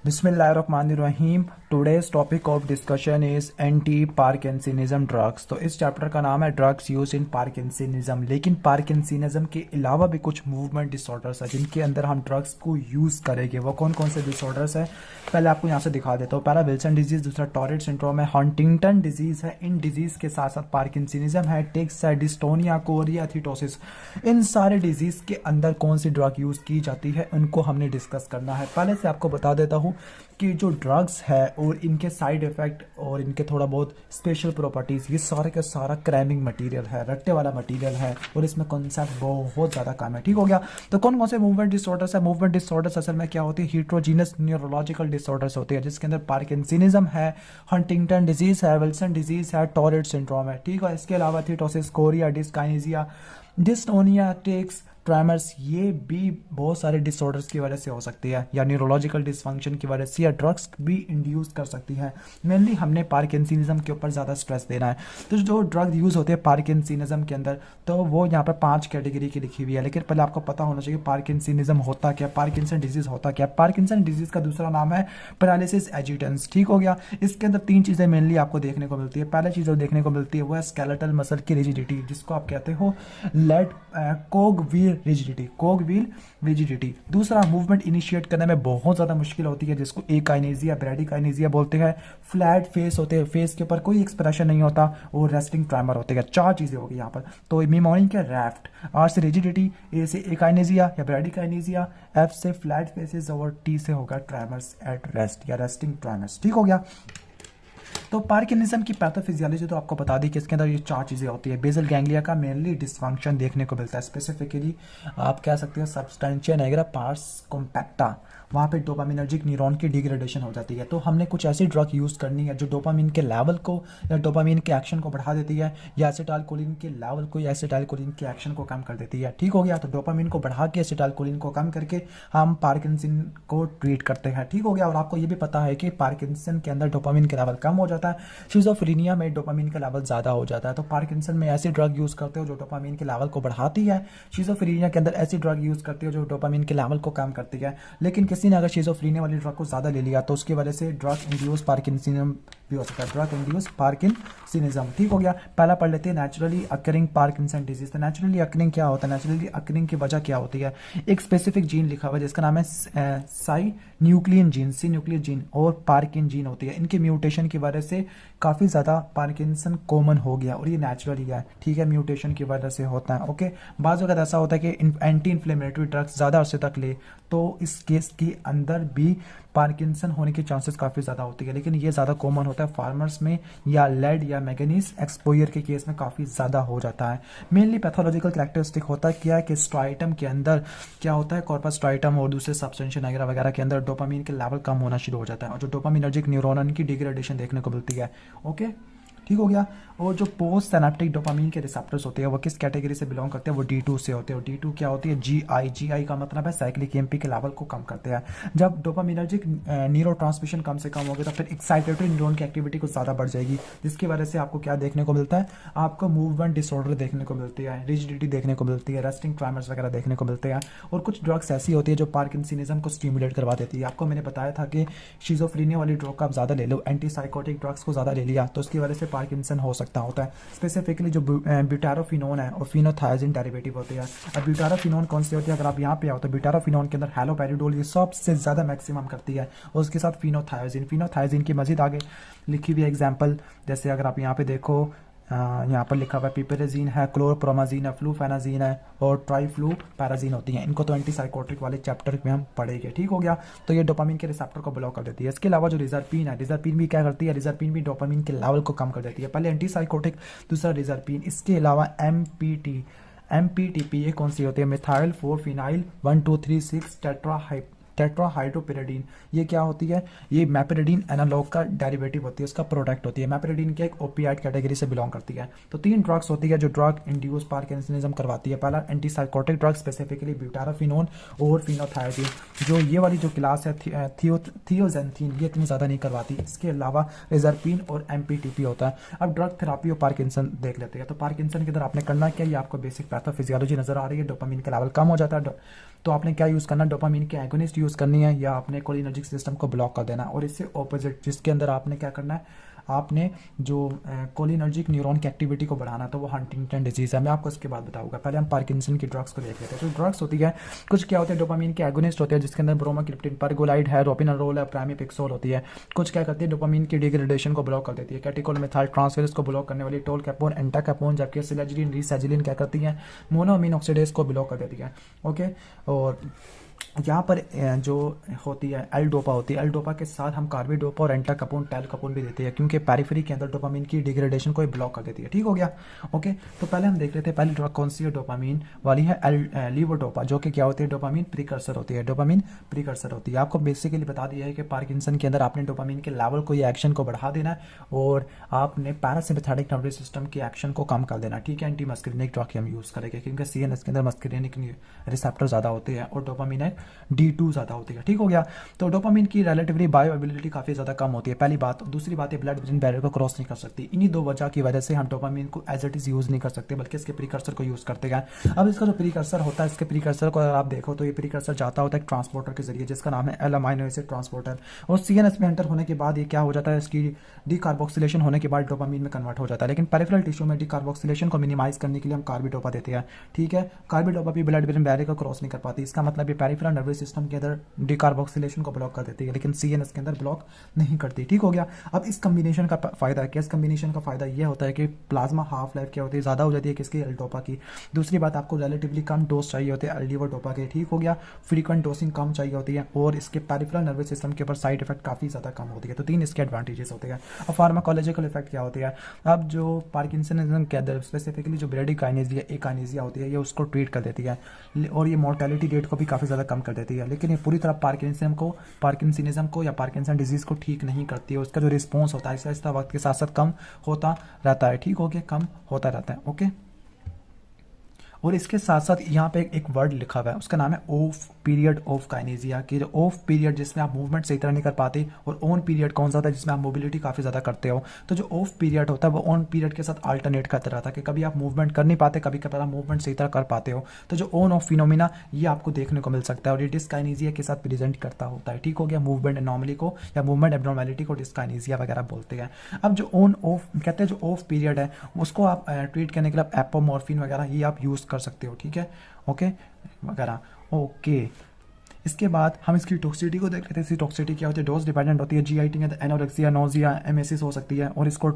बिस्मिल्लाहिर्रहमानिर्रहीम। Today's topic of discussion is anti parkinsonism drugs. तो इस चैप्टर का नाम है ड्रग्स यूज इन पार्किंसनिज्म। लेकिन पार्किंसनिज्म के अलावा भी कुछ मूवमेंट डिसऑर्डर्स है जिनके अंदर हम ड्रग्स को यूज करेंगे। वो कौन कौन से डिसऑर्डर्स है पहले आपको यहाँ से दिखा देता हूँ। पहला विल्सन डिजीज, दूसरा टॉरेट सिंड्रोम है, हंटिंगटन डिजीज है। इन डिजीज के साथ साथ पार्किंसनिज्म है, टिक्स है, डिस्टोनिया, कोरिया, एथिटोसिस। इन सारे डिजीज के अंदर कौन सी ड्रग यूज की जाती है उनको हमने डिस्कस करना है। पहले से आपको बता देता हूँ कि जो ड्रग्स है और इनके साइड इफेक्ट और इनके थोड़ा बहुत स्पेशल प्रॉपर्टीज, ये सारे का सारा क्रैमिंग मटेरियल है, रट्टे वाला मटेरियल है और इसमें कॉन्सेप्ट बहुत ज़्यादा कम है। ठीक हो गया। तो कौन कौन से मूवमेंट डिसऑर्डर्स है? मूवमेंट डिसऑर्डर्स असल में क्या होती है? हीट्रोजीनस न्यूरोलॉजिकल डिसऑर्डर्स होती है जिसके अंदर पार्किंसनिज्म है, हंटिंगटन डिजीज है, विल्सन डिजीज है, टॉरेट सिंड्रोम है। ठीक है। इसके अलावा athetosis, chorea, dyskinesia, dystonia, tics, tremors, ये भी बहुत सारे डिसऑर्डर्स की वजह से हो सकती है या न्यूरोलॉजिकल डिसफंक्शन की वजह से या ड्रग्स भी इंड्यूस कर सकती है। मेनली हमने पार्किंसनिज्म के ऊपर ज़्यादा स्ट्रेस देना है। तो जो ड्रग यूज़ होते हैं पार्किंसनिज्म के अंदर तो वो यहाँ पर 5 कैटेगरी की लिखी हुई है। लेकिन पहले आपको पता होना चाहिए पार्किंसनिज्म होता क्या, पार्किंसन डिजीज होता क्या। पार्किंसन डिजीज का दूसरा नाम है पैरालिसिस एजिटेंस। ठीक हो गया। इसके अंदर 3 चीज़ें मेनली आपको देखने को मिलती है। पहला चीज़ जो देखने को मिलती है वो है स्केलेटल मसल की रिजिडिटी, जिसको आप कहते हो लेड कोगवील रिजिडिटी, कोगवील रिजिडिटी। दूसरा, मूवमेंट इनिशिएट करने में बहुत ज़्यादा मुश्किल होती है जिसको एकाइनेसिया, ब्रैडिकाइनेसिया बोलते हैं। फ्लैट फेस होते हैं, फेस के ऊपर कोई एक्सप्रेशन नहीं होता और रेस्टिंग ट्रेमर होते हैं। 4 चीज़ें होगी यहाँ पर। तो निमोनिक है रैफ्ट, आर से रिजिडिटी, ए से एकाइनेसिया या ब्रैडिकाइनेसिया, एफ से फ्लैट फेसेस और टी से होगा ट्रेमर्स एट रेस्ट या रेस्टिंग ट्रेमर्स। ठीक हो गया। तो पार्किंसनिज्म की पैथोफिजियोलॉजी तो आपको बता दी कि इसके अंदर ये 4 चीज़ें होती है। बेसल गैंग्लिया का मेनली डिसफंक्शन देखने को मिलता है। स्पेसिफिकली आप कह सकते हो सब्सटेंशिया निग्रा पार्स कॉम्पैक्टा, वहाँ पे डोपामिनर्जिक न्यूरॉन की डिग्रेडेशन हो जाती है। तो हमने कुछ ऐसी ड्रग यूज़ करनी है जो डोपामिन के लेवल को या डोपामिन के एक्शन को बढ़ा देती है या एसिटाइलकोलिन के लेवल को या एसिटाइलकोलिन के एक्शन को कम कर देती है। ठीक हो गया। तो डोपामिन को बढ़ा के एसिटाइलकोलिन को कम करके हम पार्किंसन को ट्रीट करते हैं। ठीक हो गया। और आपको ये भी पता है कि पार्किंसन के अंदर डोपामिन के लेवल कम हो जाता है, शिज़ोफ्रेनिया में डोपामिन का लेवल ज़्यादा हो जाता है। तो पार्किंसन में ऐसी ड्रग यूज़ करते हो जो डोपामिन के लेवल को बढ़ाती है, शिज़ोफ्रेनिया के अंदर ऐसी ड्रग यूज़ करते हो जो डोपामिन के लेवल को कम करती है। लेकिन किसी ने अगर शिज़ोफ्रेनिया वाली ड्रग को ज़्यादा ले लिया तो उसकी वजह से ड्रग इंड्यूस पार्किंसनिज्म भी हो सकता है, ड्रग इंड्यूस पार्किंसनिज्म। ठीक हो गया। पहला पढ़ लेते हैं नेचुरली अकरिंग पार्किंसन डिजीज। तो नेचुरली अकरिंग क्या होता है? नेचुरली अकरिंग की वजह क्या होती है? एक स्पेसिफिक जीन लिखा हुआ है जिसका नाम है साई न्यूक्लियन जीन, सी न्यूक्लियन जीन और पार्किन जीन होती है। इनके म्यूटेशन की वजह से काफ़ी ज़्यादा पार्किंसन कॉमन हो गया और ये नेचुरली है। ठीक है। म्यूटेशन की वजह से होता है। ओके। बाज़ वक्त ऐसा होता है कि एंटी इन्फ्लेमेटरी ड्रग्स ज़्यादा अरसे तक ले तो इस केस के अंदर भी पार्किंसन होने की चांसेस काफ़ी ज़्यादा होती है। लेकिन ये ज़्यादा कॉमन होता है फार्मर्स में या लेड या मैंगनीज एक्सपोजर के केस में काफ़ी ज़्यादा हो जाता है। मेनली पैथोलॉजिकल कैरेक्टरिस्टिक होता है क्या है कि स्ट्राइटम के अंदर क्या होता है, कॉर्पस स्ट्राइटम और दूसरे सब्सटेंशिया निग्रा वगैरह के अंदर डोपामिन के लेवल कम होना शुरू हो जाता है और जो डोपामिनर्जिक न्यूरॉन की डिग्रेडेशन देखने को मिलती है। ओके। ठीक हो गया। और जो पोस्ट सिनेप्टिक डोपामिन के रिसेप्टर्स होते हैं वो किस कैटेगरी से बिलोंग करते हैं? वो D2 से होते हैं। और D2 क्या होती है? GI का मतलब है साइक्लिक एमपी के लेवल को कम करते हैं। जब डोपामिनर्जिक न्यूरोट्रांसमिशन कम से कम होगी तो फिर एक्साइटेटरी न्यूरॉन की एक्टिविटी कुछ ज़्यादा बढ़ जाएगी जिसकी वजह से आपको क्या देखने को मिलता है? आपको मूवमेंट डिसऑर्डर देखने को मिलती है, रिजिडिटी देखने को मिलती है, रेस्टिंग ट्रेमर्स वगैरह देखने को मिलते हैं। और कुछ ड्रग्स ऐसी होती है जो पार्किंसनिज्म को स्टिमुलेट करवा देती है। आपको मैंने बताया था कि शिज़ोफ्रेनिया वाली ड्रग का आप ज़्यादा ले लो, एंटी साइकोटिक ड्रग्स को ज़्यादा ले लिया तो उसकी वजह से पार्किंसन हो सकता होता है। स्पेसिफिकली जो ब्यूटारोफिनोन है और फिनोथायजिन डेरिवेटिव होते हैं। अब ब्यूटारोफिनोन कौन सी होती है? अगर आप यहाँ पे आओ तो ब्यूटारोफिनोन के अंदर हैलोपेरिडोल ये सबसे ज़्यादा मैक्सिमम करती है और उसके साथ फिनोथायजिन की मजीद आगे लिखी हुई एग्जाम्पल, जैसे अगर आप यहाँ पे देखो यहाँ पर लिखा हुआ है पिपेराजीन है, क्लोरप्रोमाजीन है, फ्लूफेनाजीन है और ट्राइफ्लूपैराजीन होती हैं। इनको तो एंटीसाइकोटिक वाले चैप्टर में हम पढ़ेंगे। ठीक हो गया। तो ये डोपामिन के रिसेप्टर को ब्लॉक कर देती है। इसके अलावा जो रिजर्पिन है, रिजर्पिन भी क्या करती है? रिजर्पिन भी डोपामिन के लेवल को कम कर देती है। पहले एंटीसाइकोटिक, दूसरा रिजर्पिन। इसके अलावा MPTP ये कौन सी होती है? Methyl 4 phenyl 1 2 3 6 टेट्राहाइड्रोपिरिडीन। ये क्या होती है? ये मैपेरिडीन एनालॉग का डेरिवेटिव होती है, उसका प्रोडक्ट होती है। मैपेरिडीन के एक ओपियाइड कैटेगरी से बिलोंग करती है। तो 3 ड्रग्स होती है जो ड्रग इंड्यूस पार्किंसनिज्म करवाती है। पहला एंटीसाइकोटिक ड्रग, स्पेसिफिकली ब्यूटारोफिनोन और फिनोथायजिन। जो ये वाली जो क्लास है थियोजेंथीन, ये इतनी ज़्यादा नहीं करवाती। इसके अलावा रिजर्पिन और MPTP होता है। अब ड्रग थेरापी और पार्किंसन देख लेते हैं। तो पार्किंसन के अंदर आपने करना क्या? ये आपको बेसिक पैथोफिजियोलॉजी नजर आ रही है। डोपामिन का लेवल कम हो जाता है तो आपने क्या यूज़ करना? डोपामिन के एगोनिस्ट यूज़ यूज़ करनी है या आपने कोलिनर्जिक सिस्टम को ब्लॉक कर देना है। और इससे ऑपोजिट जिसके अंदर आपने क्या करना है, आपने जो कोलिनर्जिक न्यूरॉन की एक्टिविटी को बढ़ाना, तो वो हंटिंगटन डिजीज़ है। मैं आपको इसके बाद बताऊंगा। पहले हम पार्किंसन की ड्रग्स को देख लेते हैं। तो ड्रग्स होती है, कुछ क्या होते हैं, डोपामीन के एगोनिस्ट होते हैं जिसके अंदर ब्रोमोक्रिप्टिन, परगोलाइड है, रोपिनारोल है, प्रामिपिक्सोल होती है। कुछ क्या करती है, डोपामीन की डिग्रेडेशन को ब्लॉक कर देती है, कैटिकोल मेथाइल ट्रांसफेरेज को ब्लॉक करने वाली टोल कैपोन, एंटाकैपोन, जबकि सिलेजिलिन रीसेजिलिन क्या करती है, मोनोअमीन ऑक्सीडेज को ब्लॉक कर देती है। ओके, और यहाँ पर जो होती है एल डोपा होती है, एल डोपा के साथ हम कार्बिडोपा और एंटाकैपोन, टैलकैपोन भी देते हैं क्योंकि पेरिफेरी के अंदर डोपामीन की डिग्रेडेशन को ब्लॉक कर देती है। ठीक हो गया। ओके, तो पहले हम देख लेते हैं पहली ड्रग कौन सी है, डोपामीन वाली है लीवोडोपा, जो कि क्या होती है, डोपामीन प्रीकर्सर होती है। डोपामीन प्रीकर्सर होती है। आपको बेसिकली बता दिया है कि पार्किंसन के अंदर आपने डोपामीन के लेवल को या एक्शन को बढ़ा देना है और आपने पैरासिम्पैथेटिक नर्वस सिस्टम के एक्शन को कम कर देना। ठीक है, एंटी मस्करिनिक ड्रग हम यूज़ करेंगे क्योंकि सीएनएस के अंदर मस्करिनिक रिसेप्टर ज़्यादा होते हैं और डोपामीन D2 ज़्यादा होती है। ठीक हो गया। तो डोपामीन की रिलेटिवली बायोअवेलेबिलिटी काफ़ी ज़्यादा कम होती है, पहली बात। दूसरी बात है, ब्लड ब्रेन बैरियर को क्रॉस नहीं कर सकती। इन्हीं दो वजह की वजह से हम डोपामीन को एज इट इज़ यूज़ नहीं कर सकते, बल्कि इसके प्रीकर्सर को यूज़ करते हैं। अब इसका जो प्रीकर्सर होता है, इसके प्रीकर्सर को अगर आप देखो तो ये प्रीकर्सर जाता होता है एक ट्रांसपोर्टर के जरिए जिसका नाम है एल अमाइनो एसिड ट्रांसपोर्टर, और सीएनएस में एंटर होने के बाद ये क्या हो जाता है, इसकी डीकार्बोक्सिलेशन होने के बाद डोपामीन में कन्वर्ट हो जाता है। लेकिन पेरिफेरल टिश्यू में डीकार्बोक्सिलेशन को मिनिमाइज करने के लिए हम कार्बिडोपा देते हैं। ठीक है, कार्बिडोपा भी ब्लड ब्रेन बैरियर को क्रॉस नहीं कर पाती, इसका मतलब ये पेरिफेरल नर्वस सिस्टम के अंदर डीकार्बोक्सिलेशन को ब्लॉक कर देती है, लेकिन सीएनएस के अंदर ब्लॉक नहीं करती। ठीक हो गया। अब इस कम्बिनेशन का फायदा है, इस कम्बिनेशन का फायदा यह होता है कि प्लाज्मा हाफ लाइफ क्या होती है, ज़्यादा हो जाती है किसकी, एल-डोपा की। दूसरी बात, आपको रिलेटिवली कम डोज चाहिए होते हैं एल-लीवोडोपा के। ठीक हो गया। फ्रीक्वेंट डोसिंग कम चाहिए होती है और इसके पेरिफेरल नर्वस सिस्टम के ऊपर साइड इफेक्ट काफ़ी ज़्यादा कम होती है। तो तीन इसके एडवांटेजेस होते हैं। और फार्माकोलॉजिकल इफेक्ट क्या होती है, अब जो पार्किंसनिज्म के अंदर स्पेसिफिकली जो ब्रेडिकाइनेसिया एकाइनेसिया होती है, ये उसको ट्रीट कर देती है और ये मोर्टेलिटी रेट को भी काफ़ी ज़्यादा कम कर देती है। लेकिन ये पूरी तरह पार्किंसनिज्म को या पार्किंसन डिजीज़ को ठीक नहीं करती है। उसका जो रिस्पॉन्स होता है आहिस्ता वक्त के साथ साथ कम होता रहता है। ठीक हो गया, कम होता रहता है। ओके, और इसके साथ साथ यहाँ पे एक वर्ड लिखा हुआ है, उसका नाम है ऑफ पीरियड ऑफ काइनेसिया, कि जो ऑफ पीरियड जिसमें आप मूवमेंट सही तरह नहीं कर पाते, और ऑन पीरियड कौन सा होता है जिसमें आप मोबिलिटी काफ़ी ज़्यादा करते हो। तो जो ऑफ पीरियड होता है वो ऑन पीरियड के साथ अल्टरनेट करता रहता है कि कभी आप मूवमेंट कर नहीं पाते, कभी कभी आप मूवमेंट सही तरह कर पाते हो। तो जो ऑन ऑफ फिनोमिना ये आपको देखने को मिल सकता है और ये डिस्काइनेसिया के साथ प्रेजेंट करता होता है। ठीक हो गया, मूवमेंट एनॉमली को या मूवमेंट एब्नॉर्मैलिटी को डिस्काइनेसिया वगैरह बोलते हैं। अब जो ऑन ऑफ कहते हैं, जो ऑफ पीरियड है उसको आप ट्रीट करने के लिए एपोमॉर्फिन वगैरह ये आप यूज़ कर सकते हो। ठीक है, ओके वगैरह। ओके, इसके बाद हम इसकी टॉक्सिसिटी को देख लेते हैं। इसकी टॉक्सिसिटी क्या होती है, डोज डिपेंडेंट होती है। जीआईटी में एनोरेक्सिया, नोजिया, एमएसिस हो सकती है और इसको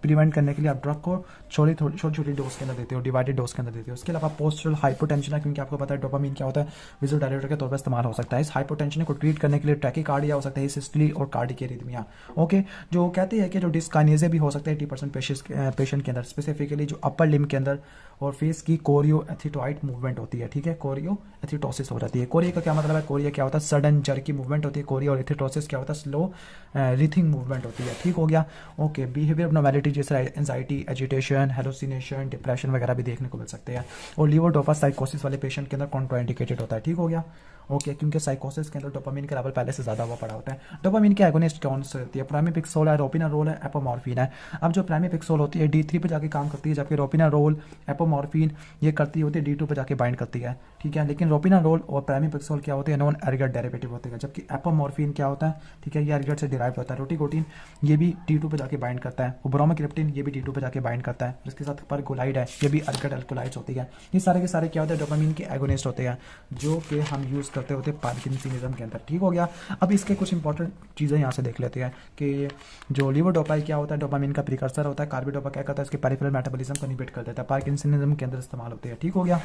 प्रिवेंट करने के लिए आप ड्रग को छोटी छोटी डोज के अंदर देते हो, डिवाइडेड डोज के अंदर देते हो। उसके अलावा पोस्चरल हाइपोटेंशन है, क्योंकि आपको पता है डोपामीन क्या होता है, विज़ोडायरेटर के तौर पर इस्तेमाल हो सकता है। इस हाइपोटेंशन को ट्रीट करने के लिए टैकीकार्डिया हो सकता है, सिस्टली और कार्डिक एरिथमिया। ओके, जो कहते हैं कि जो डिस्काइनेसिया भी हो सकता है 80% पेशेंट के अंदर, स्पेसिफिकली जो अपर लिम्ब के अंदर और फेस की कोरियो एथिटोइड मूवमेंट होती है। ठीक है, कोरियो एथिटोसिस हो जाती है। कोरिया का क्या मतलब है, कोरिया क्या होता है, सडन जर्की मूवमेंट होती है कोरिया, और एथिटोसिस क्या होता है, स्लो रीथिंग मूवमेंट होती है। ठीक हो गया। ओके, बिहेवियर एब्नॉर्मैलिटी जैसे एंजाइटी, एजिटेशन, हेलुसिनेशन, डिप्रेशन वगैरह भी देखने को मिल सकते हैं। और लीवोडोपा साइकोसिस वाले पेशेंट के अंदर कॉन्ट्राइंडिकेटेड होता है। ठीक हो गया। ओके, क्योंकि साइकोसिस के अंदर डोपामीन का लेवल पहले से ज़्यादा हुआ पड़ा होता है। डोपामीन के एगोनिस्ट कौन से होती है, प्रामिपिक्सोल है, रोपिनारोल है, एपोमॉर्फिन है। अब जो प्रामिपिक्सोल होती है D3 पे जाके काम करती है, जबकि रोपिनारोल, एपोमॉर्फिन ये करती होती है D2 पे जाके बाइंड करती है। ठीक है, लेकिन रोपिनारोल और प्रामिपिक्सोल क्या होते हैं, नॉन एर्गेट डेरिवेटिव होते हैं, जबकि एपोमॉर्फिन क्या होता है, ठीक है, ये एर्गेट से डिराइव होता है। रोटिकोटिन ये भी D2 पे जाके बाइंड करता है, ब्रोमोक्रिप्टिन ये भी D2 पे जाके बाइंड करता है। इसके साथ परगोलाइड है, ये भी एर्गेट अल्कोलाइड्स होती है। ये सारे के सारे क्या होते हैं, डोपामीन के एगोनिस्ट होते हैं, जो कि हम यूज़ करते होते हैं पार्किंसनिज्म के अंदर। ठीक हो गया। अब इसके कुछ इंपॉर्टेंट चीज़ें यहाँ से देख लेते हैं कि जो लीवोडोपा क्या होता है, डोपामीन का प्रीकर्सर होता है। कार्बिडोपा क्या करता है, इसके पेरिफेरल मेटाबॉलिज्म को इनहिबिट कर देता है, पार्किंसनिज्म के अंदर इस्तेमाल होते हैं। ठीक हो गया।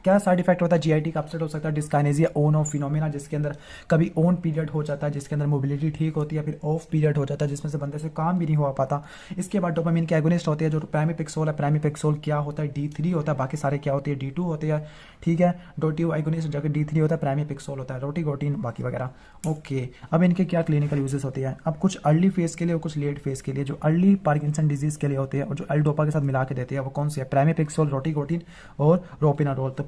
क्या साइड इफेक्ट होता है, जीआईटी का अपसेट हो सकता है, डिस्काइनेसिया ऑन ऑफ फिनोमिना जिसके अंदर कभी ऑन पीरियड हो जाता है जिसके अंदर मोबिलिटी ठीक होती है, फिर ऑफ पीरियड हो जाता है जिसमें से बंदे से काम भी नहीं हो पाता। इसके बाद डोपामीन के एगोनिस्ट होते हैं, जो प्रामिपिक्सोल है, प्रामिपिक्सोल क्या होता है, D3 होता है, बाकी सारे क्या होते हैं, D2 होते हैं। ठीक है, डोटिव एगोनिस्ट जगह D3 होता है, प्रामिपिक्सोल होता है, रोटिकोटिन बाकी वगैरह। ओके, अब इनके क्या क्लिनिकल यूजेस होते हैं, अब कुछ अर्ली फेज के लिए और कुछ लेट फेज के लिए। जो अर्ली पार्किंसन डिजीज के लिए होते हैं और जो एल-डोपा के साथ मिला के देते हैं वो कौन सी है, प्रामिपिक्सोल, रोटिकोटिन और रोपिनारोल। तो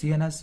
CNS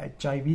HIV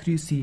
3C